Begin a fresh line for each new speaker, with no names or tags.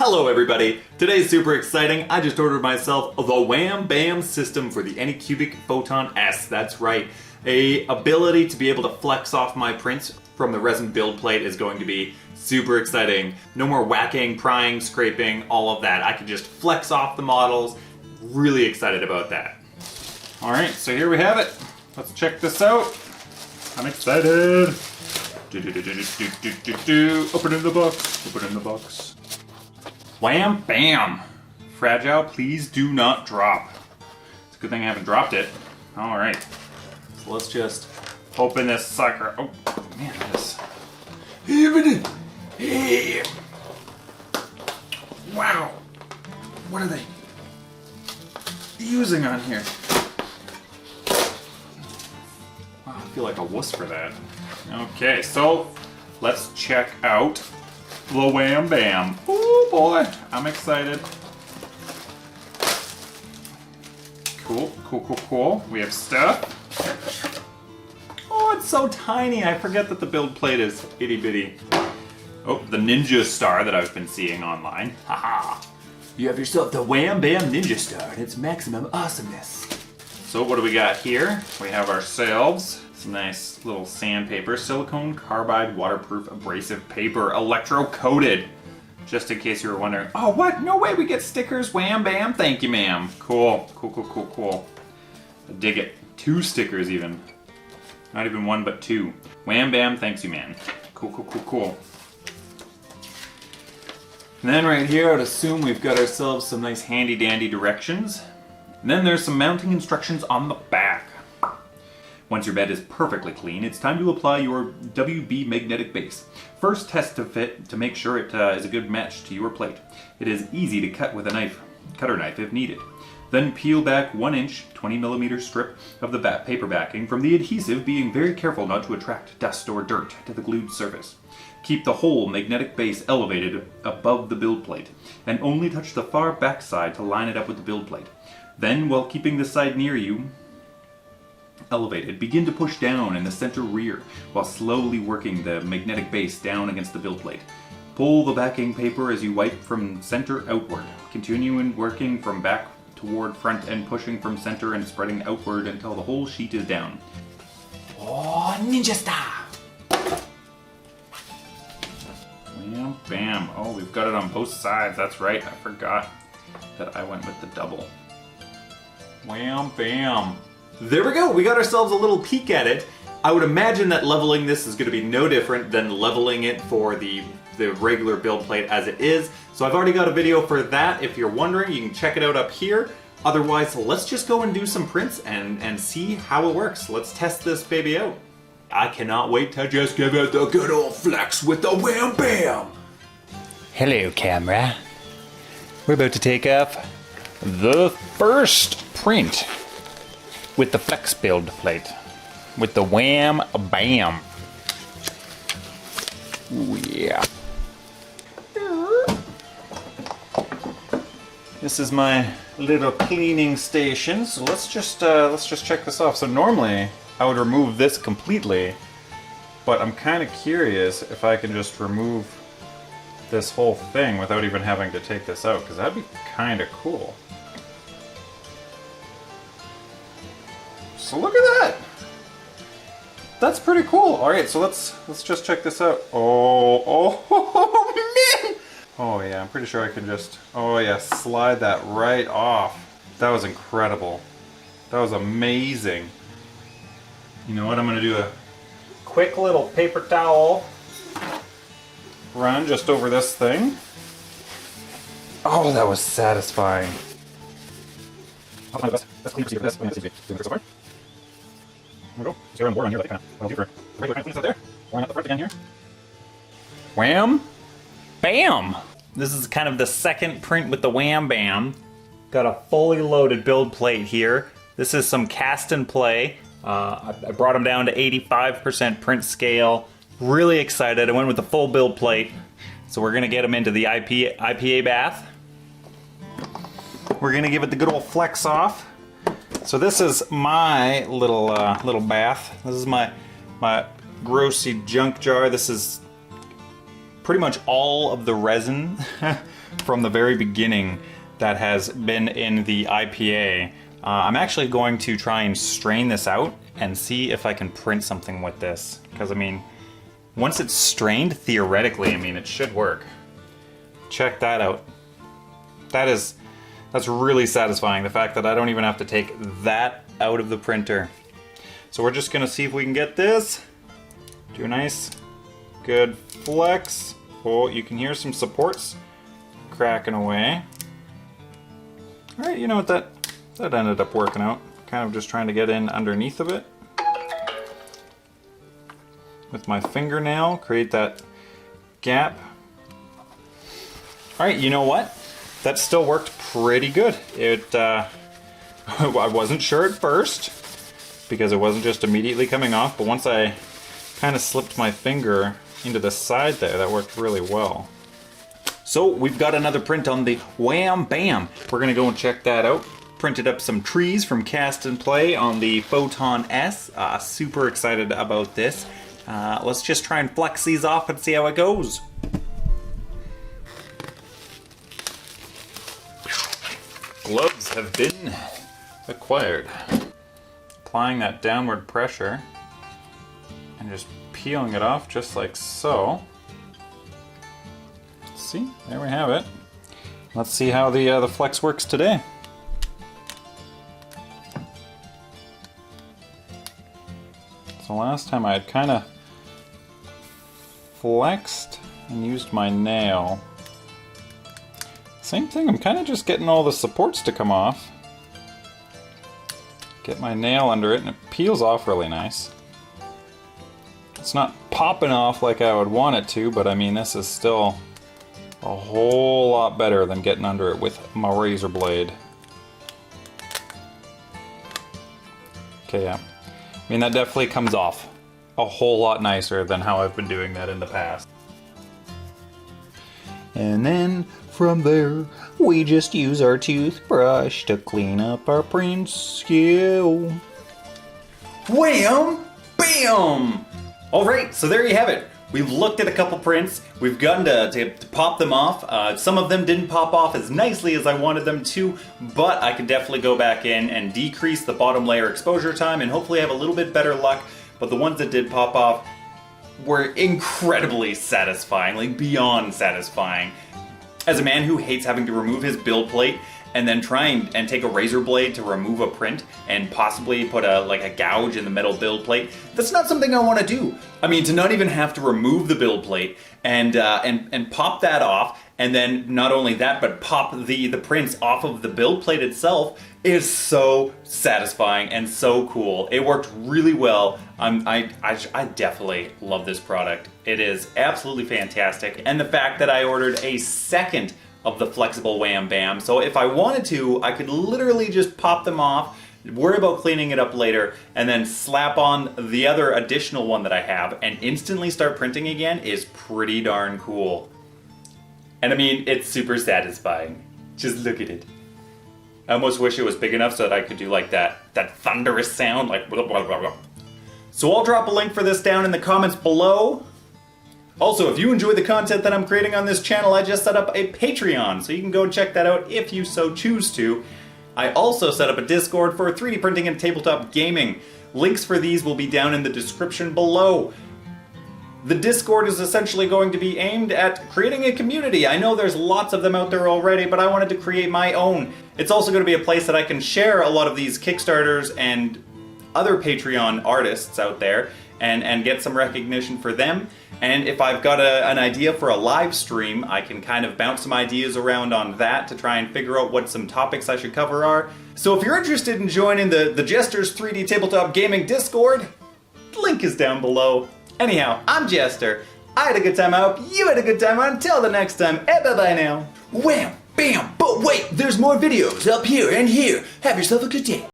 Hello everybody! Today's super exciting. I just ordered myself the Wham Bam system for the Anycubic Photon S. That's right. A ability to be able to flex off my prints from the resin build plate is going to be super exciting. No more whacking, prying, scraping, all of that. I can just flex off the models. Really excited about that. Alright, so here we have it. Let's check this out. I'm excited. Open in the box. Open in the box. Wham Bam! Fragile, please do not drop. It's a good thing I haven't dropped it. Alright. So let's just open this sucker. Oh, man, this. Wow. What are they using on here? Wow, I feel like a wuss for that. Okay, so let's check out the Wham Bam. Oh boy, I'm excited. Cool. We have stuff. Oh, it's so tiny. I forget that the build plate is itty bitty. Oh, the ninja star that I've been seeing online. Haha. You have yourself the Wham Bam ninja star and its maximum awesomeness. So what do we got here? We have ourselves some nice little sandpaper, silicone carbide waterproof abrasive paper, electro-coated. Just in case you were wondering, oh what? No way we get stickers, Wham Bam, thank you ma'am. Cool. I dig it. 2 stickers even. Not even 1 but 2. Wham Bam, thanks you man. Cool. And then right here, I would assume we've got ourselves some nice handy dandy directions. And then there's some mounting instructions on the back. Once your bed is perfectly clean, it's time to apply your WB magnetic base. First, test the fit to make sure it is a good match to your plate. It is easy to cut with a cutter knife if needed. Then peel back 1 inch, 20mm strip of the paper backing from the adhesive, being very careful not to attract dust or dirt to the glued surface. Keep the whole magnetic base elevated above the build plate, and only touch the far back side to line it up with the build plate. Then, while keeping the side near you elevated, begin to push down in the center rear while slowly working the magnetic base down against the build plate. Pull the backing paper as you wipe from center outward. Continue working from back toward front and pushing from center and spreading outward until the whole sheet is down. Oh, ninja star! Wham Bam. Oh, we've got it on both sides. That's right. I forgot that I went with the double. Wham Bam. There we go, we got ourselves a little peek at it. I would imagine that leveling this is going to be no different than leveling it for the regular build plate as it is. So I've already got a video for that. If you're wondering, you can check it out up here. Otherwise, let's just go and do some prints and see how it works. Let's test this baby out. I cannot wait to just give it the good old flex with the Wham Bam.
Hello, camera. We're about to take off the first print with the flex build plate, with the Wham Bam. Ooh, yeah.
This is my little cleaning station, so let's just check this off. So normally I would remove this completely, but I'm kind of curious if I can just remove this whole thing without even having to take this out, because that'd be kind of cool. So look at that! That's pretty cool. Alright, so let's just check this out. Oh man! Oh yeah, I'm pretty sure I can just, slide that right off. That was incredible. That was amazing. You know what, I'm gonna do a quick little paper towel run just over this thing. Oh, that was satisfying. Let's clean procedure for this. There we go. Just on board on here, like kind of deeper. Regular clean stuff there. Line up the front again here. Wham Bam! This is kind of the second print with the Wham Bam. Got a fully loaded build plate here. This is some cast and play. I brought them down to 85% print scale. Really excited. I went with the full build plate. So we're gonna get them into the IPA bath. We're gonna give it the good old flex off. So this is my little bath. This is my grossy junk jar. This is pretty much all of the resin
from the very beginning that has been in the IPA. I'm actually going to try and strain this out and see if I can print something with this. Because, I mean, once it's strained, theoretically, I mean, it should work. Check that out. That's really satisfying, the fact that I don't even have to take that out of the printer. So we're just gonna see if we can get this. Do a nice, good flex. Oh, you can hear some supports cracking away. All right, you know what, that ended up working out. Kind of just trying to get in underneath of it. With my fingernail, create that gap. All right, you know what? That still worked pretty good. I wasn't sure at first because it wasn't just immediately coming off, but once I kind of slipped my finger into the side there, that worked really well. So we've got another print on the Wham Bam. We're gonna go and check that out. Printed up some trees from Cast and Play on the Photon S. Super excited about this. Let's just try and flex these off and see how it goes. Gloves have been acquired. Applying that downward pressure and just peeling it off just like so. See, there we have it. Let's see how the flex works today. So last time I had kind of flexed and used my nail. Same thing, I'm kind of just getting all the supports to come off. Get my nail under it and it peels off really nice. It's not popping off like I would want it to, but I mean, this is still a whole lot better than getting under it with my razor blade. Okay, yeah. I mean, that definitely comes off a whole lot nicer than how I've been doing that in the past. And then from there, we just use our toothbrush to clean up our prints. Yeah.
Wham! Bam! Alright, so there you have it. We've looked at a couple prints, we've gotten to pop them off. Some of them didn't pop off as nicely as I wanted them to, but I could definitely go back in and decrease the bottom layer exposure time and hopefully have a little bit better luck. But the ones that did pop off were incredibly satisfying, like beyond satisfying. As a man who hates having to remove his build plate and then try and take a razor blade to remove a print and possibly put a gouge in the metal build plate, that's not something I want to do. I mean, to not even have to remove the build plate and pop that off, and then not only that, but pop the prints off of the build plate itself is so satisfying and so cool. It worked really well. I definitely love this product. It is absolutely fantastic. And the fact that I ordered a second of the flexible Wham Bam, so if I wanted to, I could literally just pop them off, worry about cleaning it up later, and then slap on the other additional one that I have and instantly start printing again is pretty darn cool. And I mean, it's super satisfying. Just look at it. I almost wish it was big enough so that I could do like that thunderous sound, like blah, blah, blah, blah. So I'll drop a link for this down in the comments below. Also, if you enjoy the content that I'm creating on this channel, I just set up a Patreon, so you can go and check that out if you so choose to. I also set up a Discord for 3D printing and tabletop gaming. Links for these will be down in the description below. The Discord is essentially going to be aimed at creating a community. I know there's lots of them out there already, but I wanted to create my own. It's also going to be a place that I can share a lot of these Kickstarters and other Patreon artists out there and get some recognition for them. And if I've got an idea for a live stream, I can kind of bounce some ideas around on that to try and figure out what some topics I should cover are. So if you're interested in joining the Jester's 3D Tabletop Gaming Discord, the link is down below. Anyhow, I'm Jester. I had a good time. I hope you had a good time. Until the next time, bye-bye now. Wham! Bam! But wait, there's more videos up here and here. Have yourself a good day.